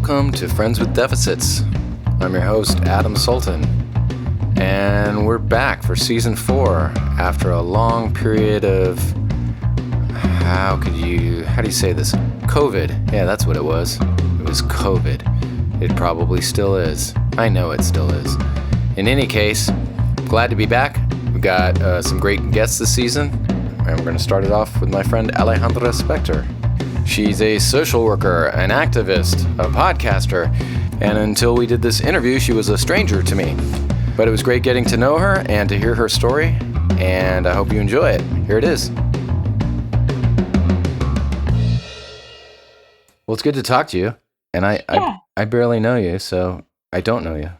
Welcome to Friends with Deficits. I'm your host, Adam Sultan, and we're back for season 4 after a long period of, how do you say this? COVID. Yeah, that's what it was. It was COVID. It probably still is. I know it still is. In any case, glad to be back. We got some great guests this season, and we're going to start it off with my friend Alejandra Spector. She's a social worker, an activist, a podcaster, and until we did this interview, she was a stranger to me. But it was great getting to know her and to hear her story, and I hope you enjoy it. Here it is. Well, it's good to talk to you, and I barely know you, so I don't know you.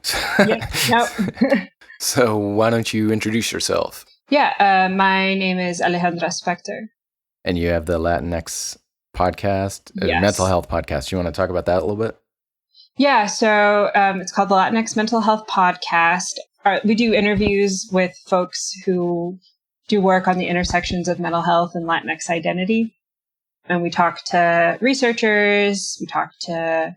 Nope. So why don't you introduce yourself? Yeah, my name is Alejandra Spector. And you have the Latinx podcast, Yes. Mental Health Podcast. You want to talk about that a little bit? Yeah, so it's called the Latinx Mental Health Podcast. We do interviews with folks who do work on the intersections of mental health and Latinx identity. And we talk to researchers, we talk to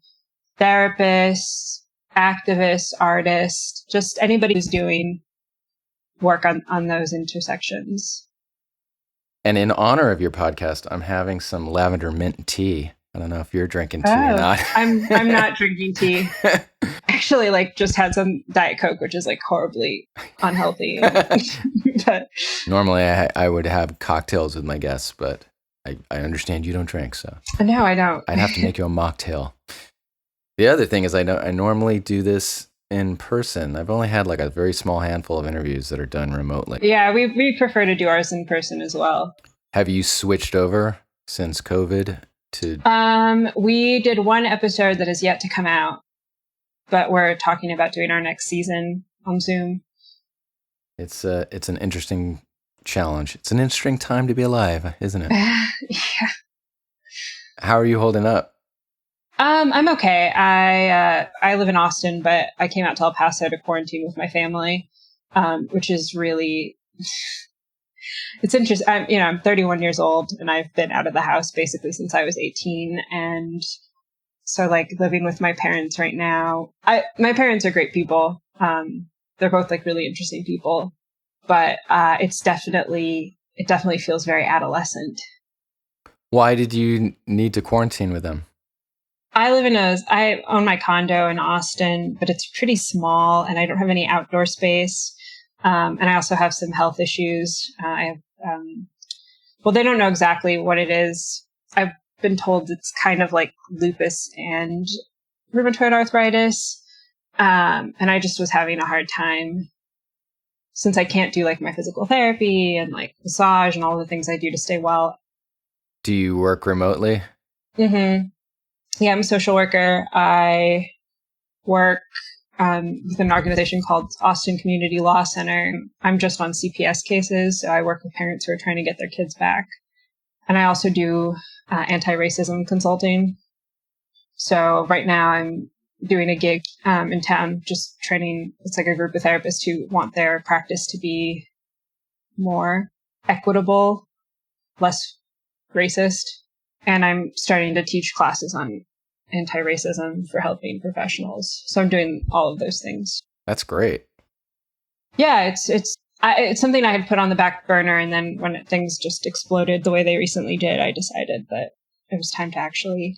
therapists, activists, artists, just anybody who's doing work on those intersections. And in honor of your podcast, I'm having some lavender mint tea. I don't know if you're drinking tea or not. I'm not drinking tea. Actually, just had some Diet Coke, which is horribly unhealthy. But normally I would have cocktails with my guests, but I understand you don't drink, so. No, I don't. I'd have to make you a mocktail. The other thing is I normally do this in person. I've only had a very small handful of interviews that are done remotely. Yeah, we prefer to do ours in person as well. Have you switched over since COVID to? We did one episode that is yet to come out, but we're talking about doing our next season on Zoom. It's an interesting challenge. It's an interesting time to be alive, isn't it? Yeah. How are you holding up? I'm okay. I live in Austin, but I came out to El Paso to quarantine with my family, which is really, it's interesting. I'm 31 years old and I've been out of the house basically since I was 18. And so living with my parents right now, my parents are great people. They're both really interesting people, but it definitely feels very adolescent. Why did you need to quarantine with them? I own my condo in Austin, but it's pretty small and I don't have any outdoor space. And I also have some health issues. I have, they don't know exactly what it is. I've been told it's kind of like lupus and rheumatoid arthritis. And I just was having a hard time since I can't do my physical therapy and massage and all the things I do to stay well. Do you work remotely? Mm-hmm. Yeah, I'm a social worker. I work with an organization called Austin Community Law Center. I'm just on CPS cases, so I work with parents who are trying to get their kids back. And I also do anti-racism consulting. So right now I'm doing a gig in town, just training. It's a group of therapists who want their practice to be more equitable, less racist. And I'm starting to teach classes on anti-racism for helping professionals. So I'm doing all of those things. That's great. Yeah, it's something I had put on the back burner. And then when things just exploded the way they recently did, I decided that it was time to actually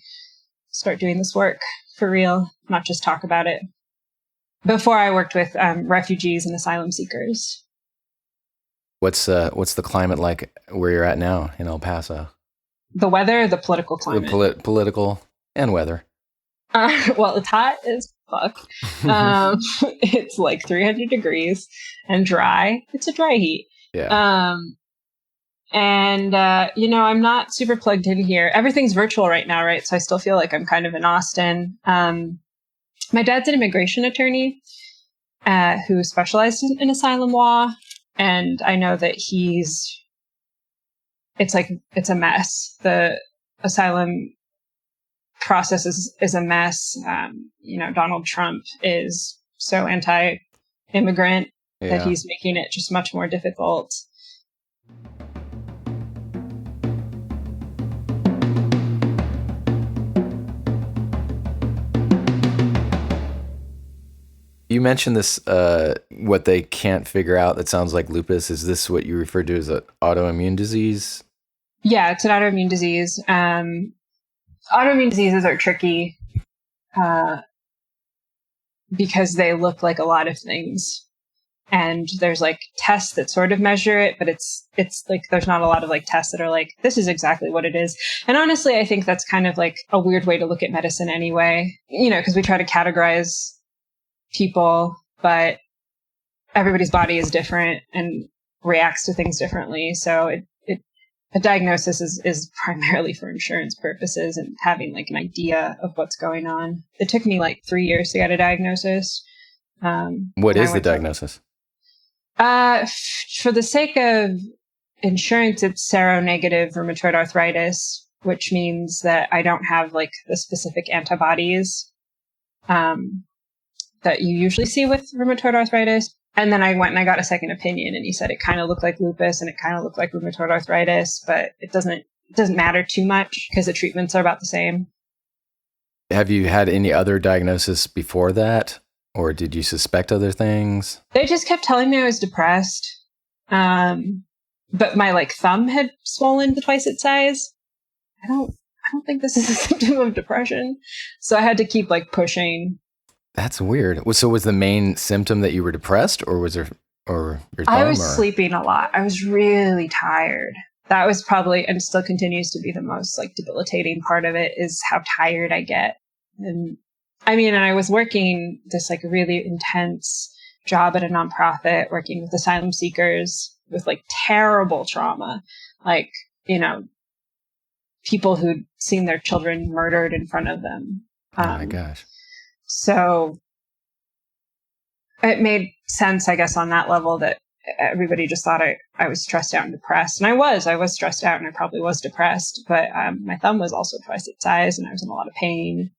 start doing this work for real, not just talk about it. Before I worked with refugees and asylum seekers. What's the climate like where you're at now in El Paso? The weather, the political climate. Political and weather. Well, it's hot as fuck. It's 300 degrees and dry. It's a dry heat. Yeah. I'm not super plugged in here. Everything's virtual right now, right? So I still feel like I'm kind of in Austin. My dad's an immigration attorney who specialized in asylum law. And I know that it's a mess. The asylum process is a mess. Donald Trump is so anti-immigrant that he's making it just much more difficult. You mentioned this, what they can't figure out that sounds like lupus. Is this what you referred to as an autoimmune disease? Yeah, it's an autoimmune disease. Autoimmune diseases are tricky because they look like a lot of things. And there's like tests that sort of measure it, but it's like there's not a lot of like tests that are like, this is exactly what it is. And honestly, I think that's kind of like a weird way to look at medicine anyway, because we try to categorize people, but everybody's body is different and reacts to things differently. So a diagnosis is primarily for insurance purposes and having like an idea of what's going on. It took me like 3 years to get a diagnosis. What is the diagnosis? For the sake of insurance, it's seronegative rheumatoid arthritis, which means that I don't have like the specific antibodies that you usually see with rheumatoid arthritis. And then I went and I got a second opinion, and he said it kind of looked like lupus and it kind of looked like rheumatoid arthritis, but it doesn't matter too much because the treatments are about the same. Have you had any other diagnosis before that? Or did you suspect other things? They just kept telling me I was depressed. But my like thumb had swollen to twice its size. I don't think this is a symptom of depression. So I had to keep like pushing. That's weird. So was the main symptom that you were depressed, or was there, or your thumb? I was sleeping a lot. I was really tired. That was probably, and still continues to be the most like debilitating part of it, is how tired I get. And I was working this like really intense job at a nonprofit, working with asylum seekers with like terrible trauma, like, people who'd seen their children murdered in front of them. Oh my gosh. So it made sense, I guess, on that level that everybody just thought I was stressed out and depressed. And I was stressed out and I probably was depressed, but my thumb was also twice its size and I was in a lot of pain.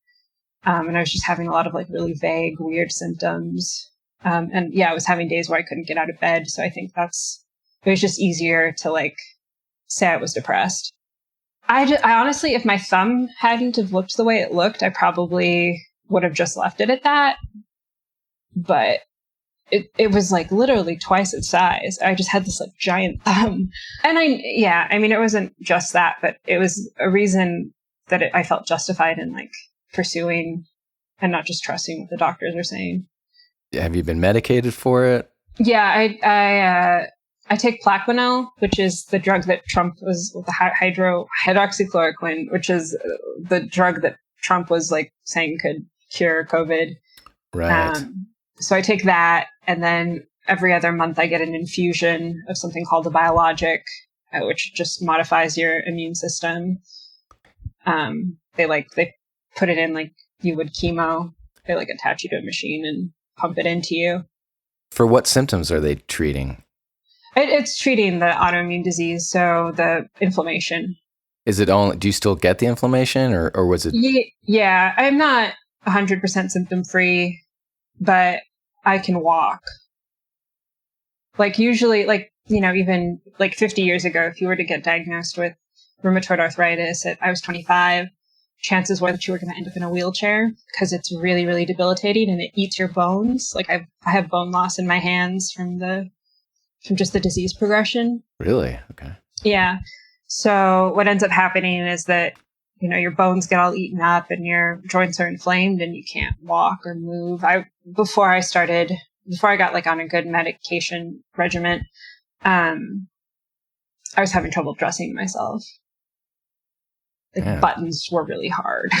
And I was just having a lot of like really vague, weird symptoms. And yeah, I was having days where I couldn't get out of bed. So I think it was just easier to like say I was depressed. I honestly, if my thumb hadn't have looked the way it looked, I probably would have just left it at that. But it was like literally twice its size. I just had this like giant thumb. And it wasn't just that, but it was a reason that I felt justified in like pursuing and not just trusting what the doctors are saying. Have you been medicated for it? Yeah, I take Plaquenil, which is the drug that Trump was with the hydroxychloroquine, which is the drug that Trump was like saying could cure COVID. Right. So I take that, and then every other month I get an infusion of something called a biologic, which just modifies your immune system. They put it in like you would chemo. They like attach you to a machine and pump it into you. For what symptoms are they treating? It's treating the autoimmune disease, so the inflammation. Is it only? Do you still get the inflammation, or was it? Yeah, I'm not 100% symptom free, but I can walk. Like usually, like even like 50 years ago, if you were to get diagnosed with rheumatoid arthritis I was 25, chances were that you were going to end up in a wheelchair because it's really, really debilitating and it eats your bones. Like I have bone loss in my hands from just the disease progression. Really? Okay. Yeah. So what ends up happening is that, your bones get all eaten up and your joints are inflamed and you can't walk or move. Before I got like on a good medication regimen, I was having trouble dressing myself. The buttons were really hard.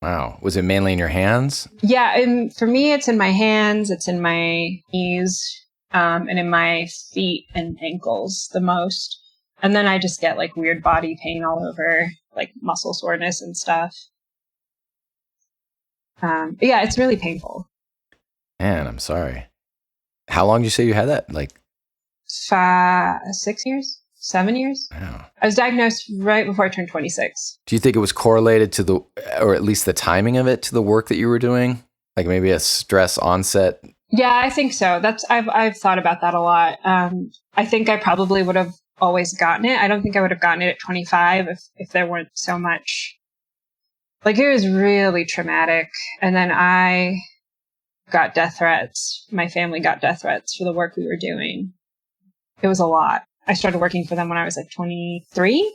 Wow. Was it mainly in your hands? Yeah. And for me, it's in my hands, it's in my knees, and in my feet and ankles the most. And then I just get like weird body pain all over, like muscle soreness and stuff. Yeah, it's really painful. Man, I'm sorry. How long did you say you had that? Like 6 years? 7 years? Wow. I was diagnosed right before I turned 26. Do you think it was correlated to or at least the timing of it, to the work that you were doing? Like maybe a stress onset? Yeah, I think so. I've thought about that a lot. I think I probably would have always gotten it. I don't think I would have gotten it at 25 if there weren't so much. Like it was really traumatic. And then I got death threats. My family got death threats for the work we were doing. It was a lot. I started working for them when I was like 23,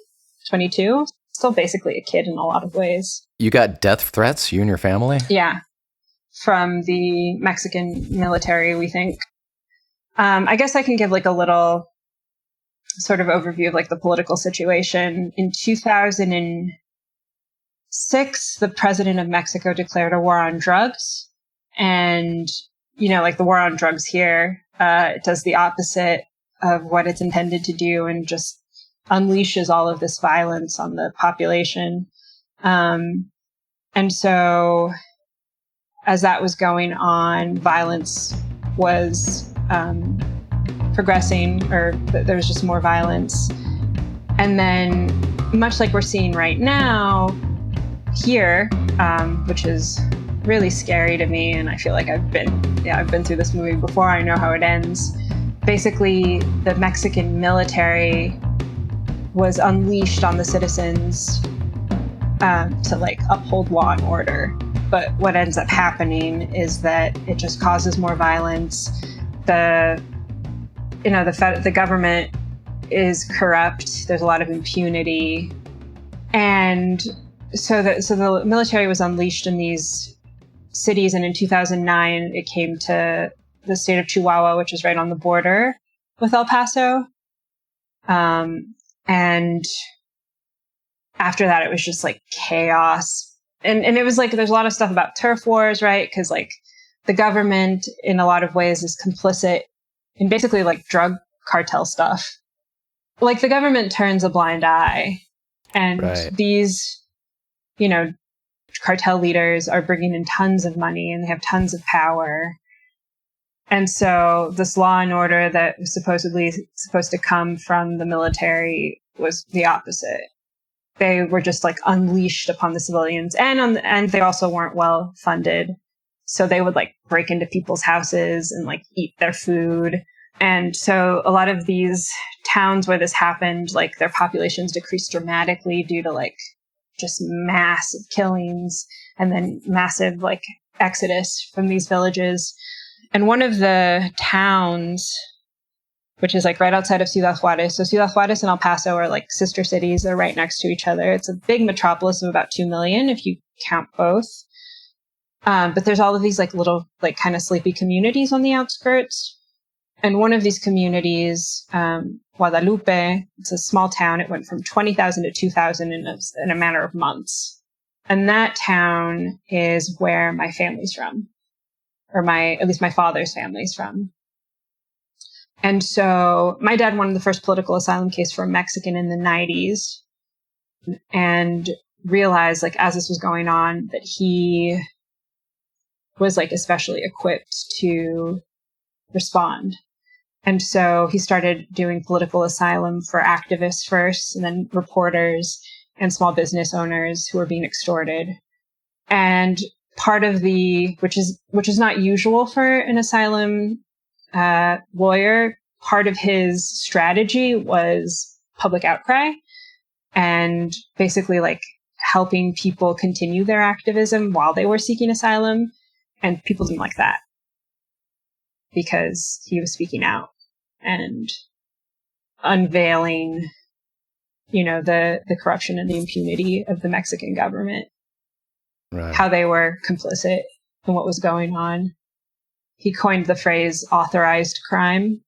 22. Still basically a kid in a lot of ways. You got death threats, you and your family? Yeah. From the Mexican military, we think. I guess I can give like a little sort of overview of like the political situation. In 2006, the president of Mexico declared a war on drugs. And, you know, like the war on drugs here, it does the opposite of what it's intended to do and just unleashes all of this violence on the population. And so as that was going on, violence was progressing, or there was just more violence. And then, much like we're seeing right now here, which is really scary to me, and I feel like I've been through this movie before. I know how it ends. Basically, the Mexican military was unleashed on the citizens to like uphold law and order. But what ends up happening is that it just causes more violence. The government is corrupt. There's a lot of impunity, and so the military was unleashed in these cities. And in 2009, it came to the state of Chihuahua, which is right on the border with El Paso. And after that, it was just like chaos. And it was like, there's a lot of stuff about turf wars, right? Because like the government in a lot of ways is complicit in basically like drug cartel stuff. Like the government turns a blind eye, and these, you know, cartel leaders are bringing in tons of money and they have tons of power. And so this law and order that was supposedly supposed to come from the military was the opposite. They were just like unleashed upon the civilians, and they also weren't well funded. So they would like break into people's houses and like eat their food. And so a lot of these towns where this happened, like their populations decreased dramatically due to like just massive killings and then massive like exodus from these villages. And one of the towns, which is like right outside of Ciudad Juarez. So Ciudad Juarez and El Paso are like sister cities. They're right next to each other. It's a big metropolis of about 2 million if you count both. But there's all of these like little like kind of sleepy communities on the outskirts. And one of these communities, Guadalupe, it's a small town. It went from 20,000 to 2,000 in a matter of months. And that town is where my family's from, or at least my father's family's from. And so my dad won the first political asylum case for a Mexican in the 90s, and realized like as this was going on that he was like especially equipped to respond. And so he started doing political asylum for activists first, and then reporters and small business owners who were being extorted. And part of which is not usual for an asylum lawyer, part of his strategy was public outcry and basically like helping people continue their activism while they were seeking asylum. And people didn't like that because he was speaking out and unveiling, you know, the corruption and the impunity of the Mexican government, how they were complicit in what was going on. He coined the phrase authorized crime,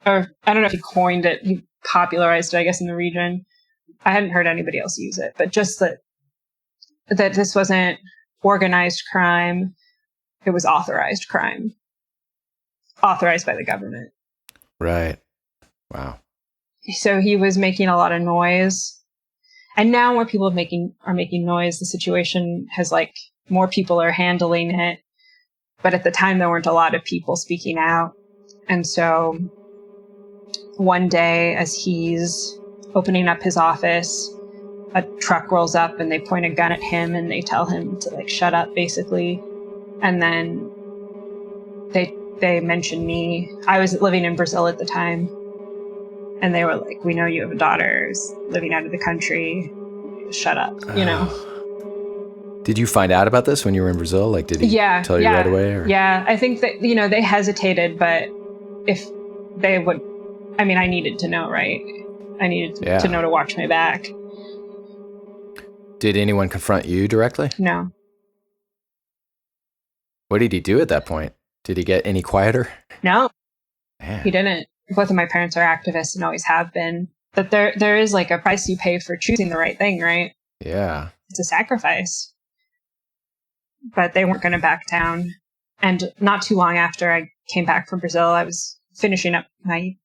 or I don't know if he coined it, he popularized it, I guess, in the region. I hadn't heard anybody else use it, but just that this wasn't organized crime. It was authorized crime, authorized by the government. Right. Wow. So he was making a lot of noise. And now more people are making noise. The situation has like more people are handling it. But at the time, there weren't a lot of people speaking out. And so one day, as he's opening up his office, a truck rolls up and they point a gun at him and they tell him to like shut up, basically. And then they mentioned me. I was living in Brazil at the time. And they were like, "We know you have a daughter who's living out of the country. Shut up," you know. Did you find out about this when you were in Brazil? Like, did he tell you right away? Or? Yeah, I think that, they hesitated, but if they would, I needed to know, right? I needed to know to watch my back. Did anyone confront you directly? No. What did he do at that point? Did he get any quieter? No, Man. He didn't. Both of my parents are activists and always have been. But there is like a price you pay for choosing the right thing, right? Yeah. It's a sacrifice. But they weren't going to back down. And not too long after I came back from Brazil, I was finishing up my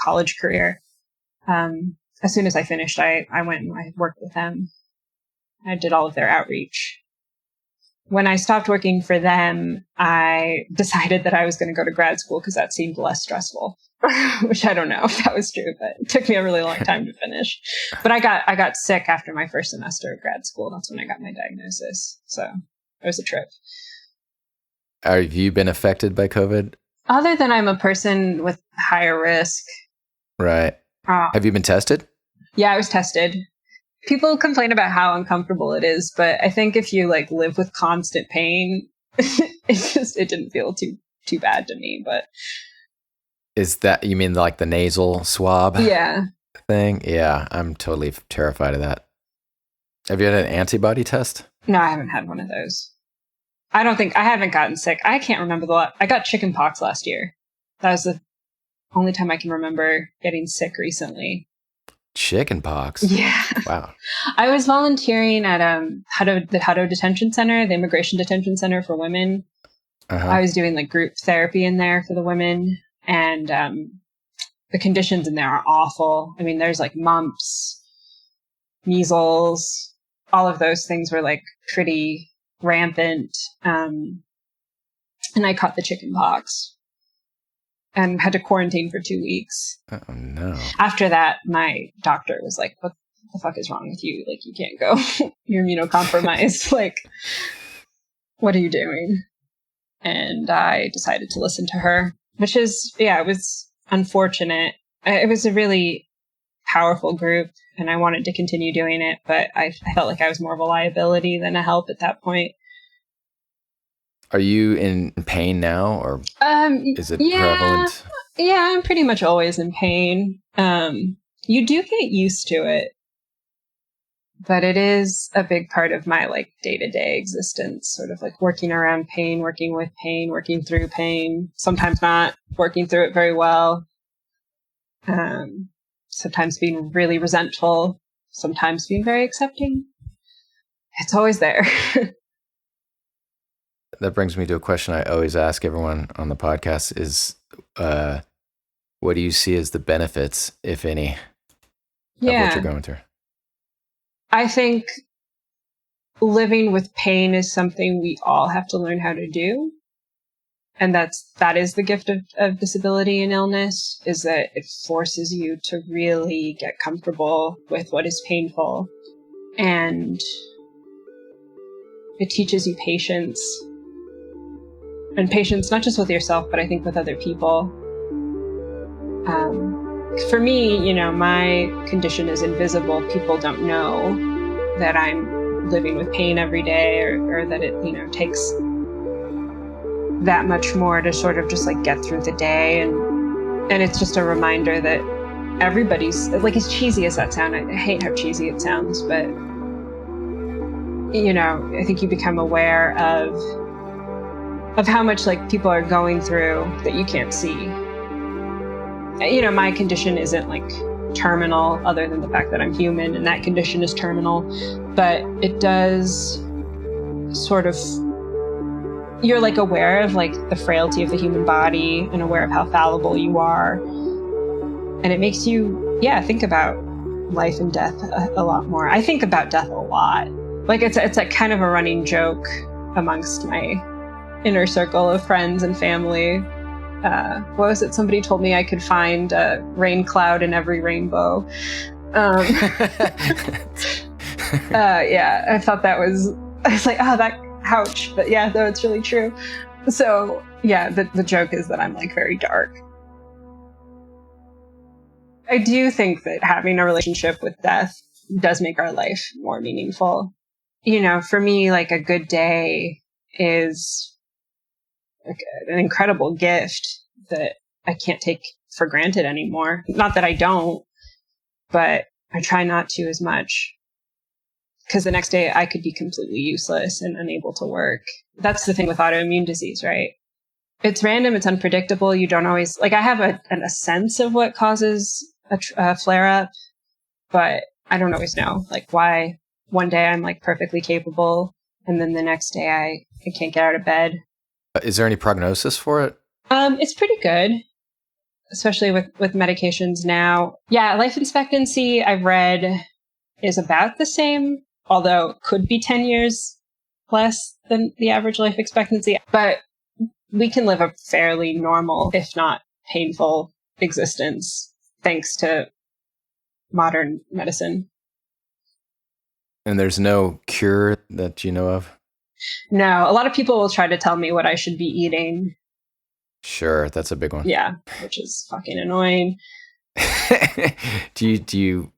college career. As soon as I finished, I went and I worked with them. I did all of their outreach. When I stopped working for them, I decided that I was going to go to grad school because that seemed less stressful, which I don't know if that was true, but it took me a really long time to finish. But I got sick after my first semester of grad school. That's when I got my diagnosis. So it was a trip. Have you been affected by COVID? Other than I'm a person with higher risk. Right. Have you been tested? Yeah, I was tested. People complain about how uncomfortable it is, but I think if you like live with constant pain, it didn't feel too bad to me. But is that, you mean like the nasal swab? Yeah. Thing? Yeah, I'm totally terrified of that. Have you had an antibody test? No, I haven't had one of those. I haven't gotten sick. I can't remember I got chicken pox last year. That was the only time I can remember getting sick recently. Chicken pox? Yeah. Wow. I was volunteering at the Hutto Detention Center, the Immigration Detention Center for Women. Uh-huh. I was doing like group therapy in there for the women, and the conditions in there are awful. I mean, there's like mumps, measles, all of those things were like pretty rampant. And I caught the chicken pox and had to quarantine for 2 weeks. Oh, no. After that, my doctor was like, what the fuck is wrong with you? Like, you can't go. You're immunocompromised. Like, what are you doing? And I decided to listen to her, which is, it was unfortunate. It was a really powerful group, and I wanted to continue doing it, but I felt like I was more of a liability than a help at that point. Are you in pain now, or is it prevalent? Yeah, I'm pretty much always in pain. You do get used to it, but it is a big part of my like day-to-day existence, sort of like working around pain, working with pain, working through pain, sometimes not working through it very well. Sometimes being really resentful, sometimes being very accepting. It's always there. That brings me to a question I always ask everyone on the podcast is, what do you see as the benefits, if any, of what you're going through? I think living with pain is something we all have to learn how to do. And that is the gift of disability and illness, is that it forces you to really get comfortable with what is painful. And it teaches you patience. And patience, not just with yourself, but I think with other people. For me, my condition is invisible. People don't know that I'm living with pain every day, or that it, takes that much more to sort of just like get through the day. And it's just a reminder that everybody's, like, as cheesy as that sounds, I hate how cheesy it sounds, but, I think you become aware of how much like people are going through that you can't see. My condition isn't like terminal, other than the fact that I'm human, and that condition is terminal, but it does sort of, you're like aware of like the frailty of the human body and aware of how fallible you are. And it makes you, think about life and death a lot more. I think about death a lot. Like it's like kind of a running joke amongst my inner circle of friends and family. What was it? Somebody told me I could find a rain cloud in every rainbow. I thought I was like, oh, that, ouch. But yeah, though, it's really true. So yeah, the joke is that I'm like very dark. I do think that having a relationship with death does make our life more meaningful. for me, like a good day is like an incredible gift that I can't take for granted anymore. Not that I don't, but I try not to as much, because the next day I could be completely useless and unable to work. That's the thing with autoimmune disease, right? It's random. It's unpredictable. You don't always, like, I have a sense of what causes a flare up, but I don't always know, like, why one day I'm like perfectly capable and then the next day I can't get out of bed. Is there any prognosis for it? It's pretty good, especially with medications now. Yeah, life expectancy I've read is about the same, although it could be 10 years less than the average life expectancy. But we can live a fairly normal, if not painful, existence thanks to modern medicine. And there's no cure that you know of? No, a lot of people will try to tell me what I should be eating. Sure, that's a big one. Yeah, which is fucking annoying. Do you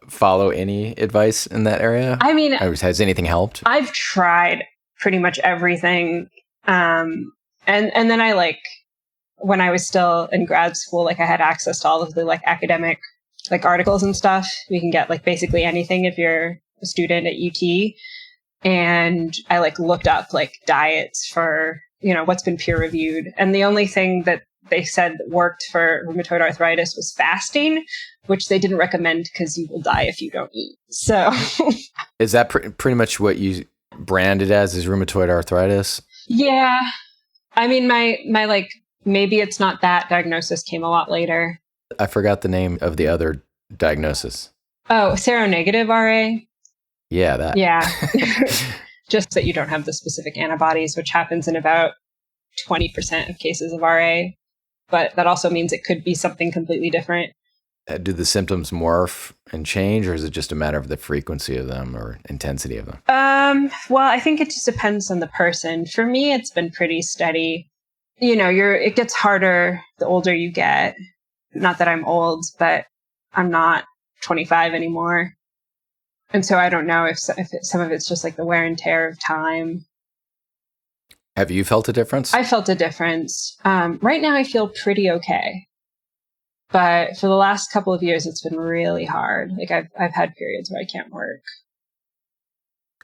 follow any advice in that area? I mean, has anything helped? I've tried pretty much everything. And then I, like, when I was still in grad school, like, I had access to all of the, like, academic, like, articles and stuff. We can get, like, basically anything if you're a student at UT. And I, like, looked up, like, diets for, what's been peer reviewed. And the only thing that they said worked for rheumatoid arthritis was fasting, which they didn't recommend because you will die if you don't eat. So is that pretty much what you branded as, is rheumatoid arthritis? Yeah. I mean, my like, maybe it's not that diagnosis came a lot later. I forgot the name of the other diagnosis. Oh, seronegative RA. Yeah, that. Yeah. Just that you don't have the specific antibodies, which happens in about 20% of cases of RA. But that also means it could be something completely different. Do the symptoms morph and change, or is it just a matter of the frequency of them or intensity of them? Well, I think it just depends on the person. For me, it's been pretty steady. It gets harder the older you get. Not that I'm old, but I'm not 25 anymore. And so I don't know if some of it's just like the wear and tear of time. Have you felt a difference? I felt a difference. Right now I feel pretty okay. But for the last couple of years, it's been really hard. Like, I've had periods where I can't work.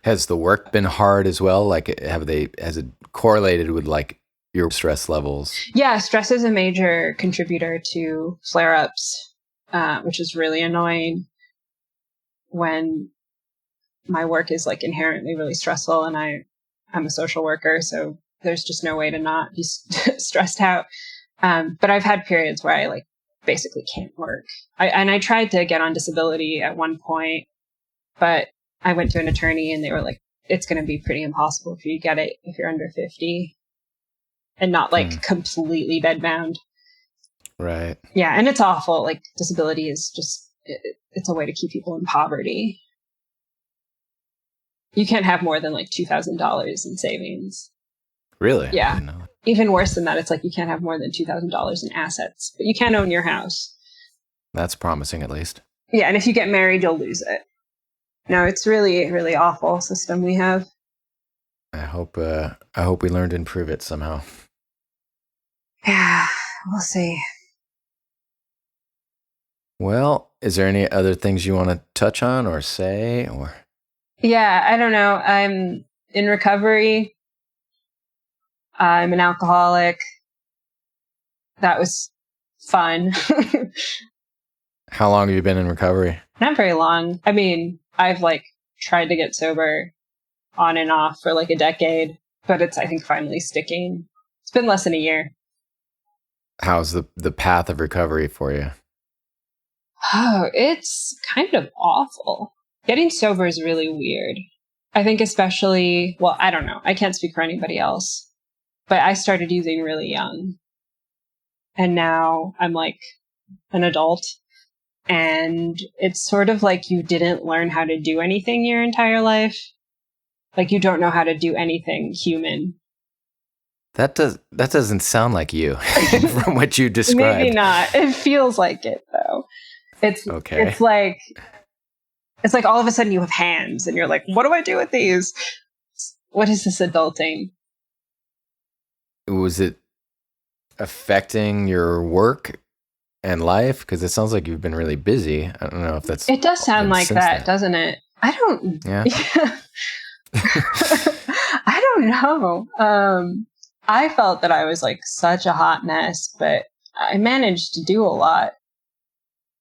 Has the work been hard as well? Like, has it correlated with, like, your stress levels? Yeah, stress is a major contributor to flare-ups, which is really annoying when my work is, like, inherently really stressful, and I'm a social worker, so there's just no way to not be stressed out. But I've had periods where I, like, basically can't work. I tried to get on disability at one point, but I went to an attorney and they were like, it's going to be pretty impossible for you to get it if you're under 50 and not, like, completely bedbound. Right. Yeah. And it's awful. Like, disability is just, it's a way to keep people in poverty. You can't have more than, like, $2,000 in savings. Really? Yeah. I didn't know. Even worse than that, it's like you can't have more than $2,000 in assets, but you can own your house. That's promising, at least. Yeah, and if you get married, you'll lose it. No, it's really, really awful system we have. I hope we learn to improve it somehow. Yeah, we'll see. Well, is there any other things you want to touch on or say, or? Yeah, I don't know. I'm in recovery. I'm an alcoholic. That was fun. How long have you been in recovery? Not very long. I mean, I've, like, tried to get sober on and off for, like, a decade, but it's, I think, finally sticking. It's been less than a year. How's the path of recovery for you? Oh, it's kind of awful. Getting sober is really weird. I think especially, well, I don't know. I can't speak for anybody else. But I started using really young. And now I'm, like, an adult. And it's sort of like you didn't learn how to do anything your entire life. Like, you don't know how to do anything human. That doesn't sound like you from what you described. Maybe not. It feels like it, though. It's okay. It's like It's like all of a sudden you have hands and you're like, what do I do with these? What is this adulting? Was it affecting your work and life? Because it sounds like you've been really busy. I don't know if that's... It does sound like that, doesn't it? I don't... Yeah. I don't know. I felt that I was like such a hot mess, but I managed to do a lot.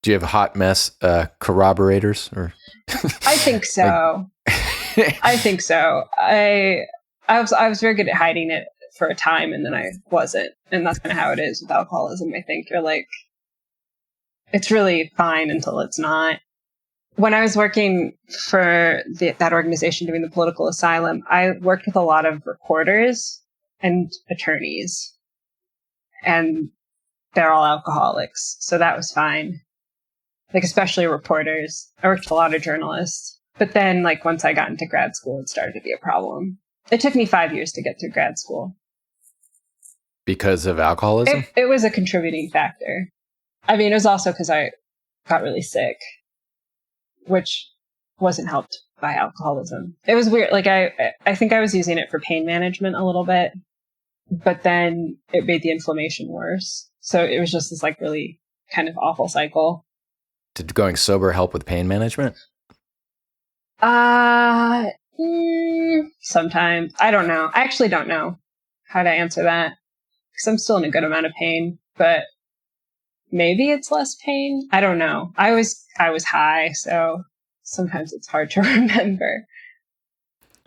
Do you have hot mess corroborators? Or I think so. I think so. I was very good at hiding it for a time, and then I wasn't. And that's kind of how it is with alcoholism. I think you're like, it's really fine until it's not. When I was working for that organization doing the political asylum, I worked with a lot of reporters and attorneys, and they're all alcoholics. So that was fine. Like, especially reporters. I worked with a lot of journalists. But then, like, once I got into grad school, it started to be a problem. It took me 5 years to get through grad school. Because of alcoholism? It was a contributing factor. I mean, it was also because I got really sick, which wasn't helped by alcoholism. It was weird. Like, I think I was using it for pain management a little bit, but then it made the inflammation worse. So it was just this, like, really kind of awful cycle. Did going sober help with pain management? Sometimes. I don't know. I actually don't know how to answer that, because I'm still in a good amount of pain, but maybe it's less pain. I don't know. I was high, so sometimes it's hard to remember.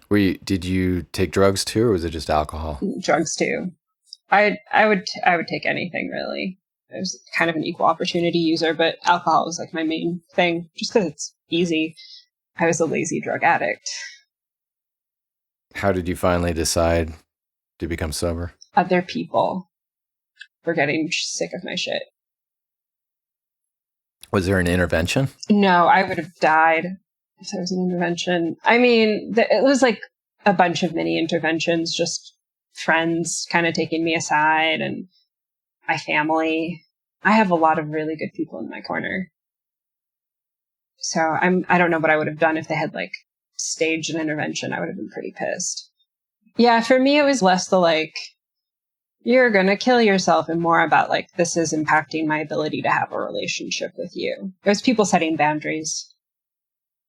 Did you take drugs too, or was it just alcohol? Drugs too. I would take anything, really. I was kind of an equal opportunity user, but alcohol was like my main thing, just because it's easy. I was a lazy drug addict. How did you finally decide to become sober? Other people were getting sick of my shit. Was there an intervention? No, I would have died if there was an intervention. I mean, it was like a bunch of mini interventions, just friends kind of taking me aside, and my family. I have a lot of really good people in my corner. So I don't know what I would have done if they had like staged an intervention. I would have been pretty pissed. Yeah, for me, it was less the like, you're going to kill yourself, and more about like, this is impacting my ability to have a relationship with you. It was people setting boundaries.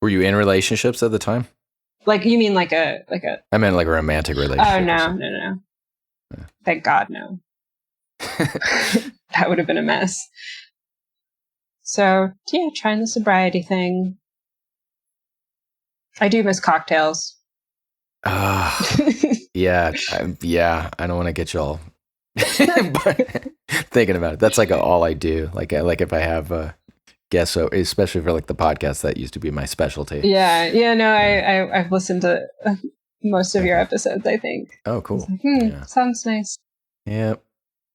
Were you in relationships at the time? Like, you mean like a... I meant like a romantic relationship. Oh, no. Yeah. Thank God, no. That would have been a mess. So, yeah, trying the sobriety thing. I do miss cocktails. Yeah. I don't want to get you all but thinking about it. That's like all I do. Like if I have a guest, so especially for like the podcast, that used to be my specialty. Yeah. No, I've listened to most of your episodes, I think. Oh, cool. Like, yeah. Sounds nice. Yeah.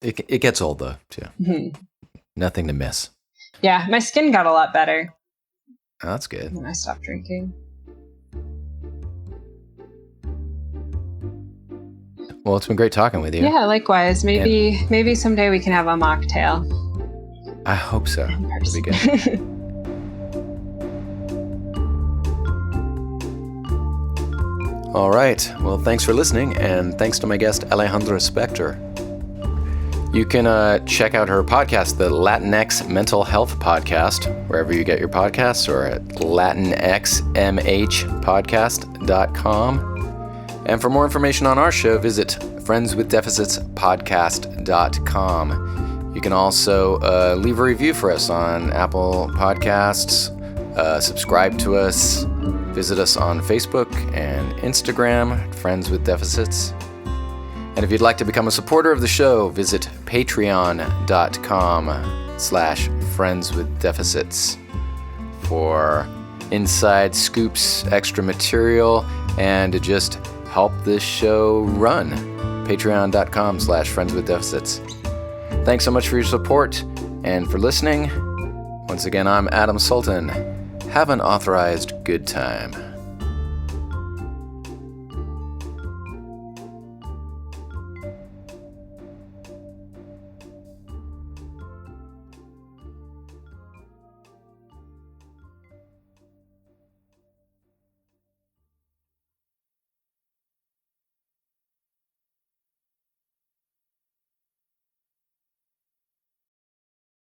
It gets old though, too. Mm-hmm. Nothing to miss. Yeah, my skin got a lot better. Oh, that's good. When I stopped drinking. Well, it's been great talking with you. Yeah, likewise. Maybe someday we can have a mocktail. I hope so. That'd be good. All right. Well, thanks for listening, and thanks to my guest, Alejandra Spector. You can check out her podcast, the Latinx Mental Health Podcast, wherever you get your podcasts, or at latinxmhpodcast.com. And for more information on our show, visit friendswithdeficitspodcast.com. You can also leave a review for us on Apple Podcasts, subscribe to us, visit us on Facebook and Instagram, Friends with Deficits. And if you'd like to become a supporter of the show, visit patreon.com/friendswithdeficits for inside scoops, extra material, and to just help this show run. Patreon.com/friendswithdeficits. Thanks so much for your support and for listening. Once again, I'm Adam Sultan. Have an authorized good time.